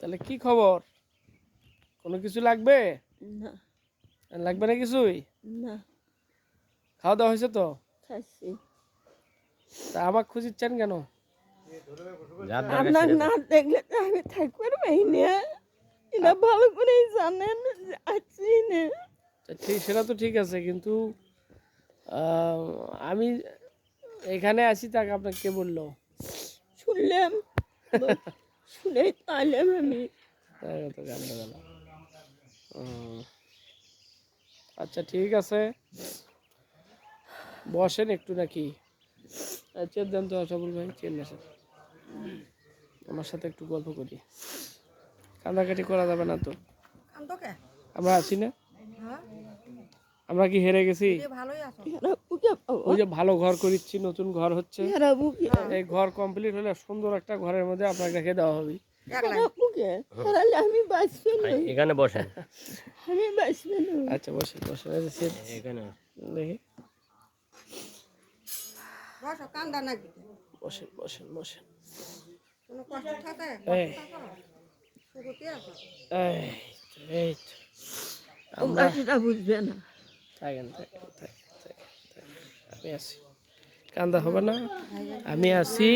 তাহলে কি খবর? কোনো কিছু লাগবে? না লাগবে না কিছুই? না খাওয়া দাওয়া হয়েছে তো? খাইছি। তা আমাকে খুঁজিচ্ছেন কেন? আপনার না দেখলে তো আমি থাকতে পারি না। এটা ভালো করেই জানেন যে আছি না। ঠিক, সেটা তো ঠিক আছে, কিন্তু আহ, আমি এখানে আছি তাকে আপনাকে কে বললো? শুনলাম, শুনেই তো আইলাম আমি। তাই তো গানটা গেল। আচ্ছা ঠিক আছে, বসেন একটু নাকি? চেয়ার দেন তো সবুল ভাই, চেয়ার বসেন, আমার সাথে একটু গল্প করি। কান্নাকাটি করা যাবে না তো, আমরা আছি না? আমরা কি হেরে গেছি? ওই যে ভালো ঘর করিচ্ছি, নতুন ঘর হচ্ছে, এই ঘর কমপ্লিট হলে সুন্দর একটা ঘরের মধ্যে আপনাকে রেখে দেওয়া হবে। আমি বাঁচবে না, এখানে বসেন। আমি বাঁচবে না। আচ্ছা বসেন বসেন, এই যে sit। এখানে দেখি, বসেন বসেন বসেন। এই, এই তো, আমরা সেটা বুঝবে না। থাকেন থাকেন থাকেন থাকেন, আমি আছি, কান্দা হবে না, আমি আছি।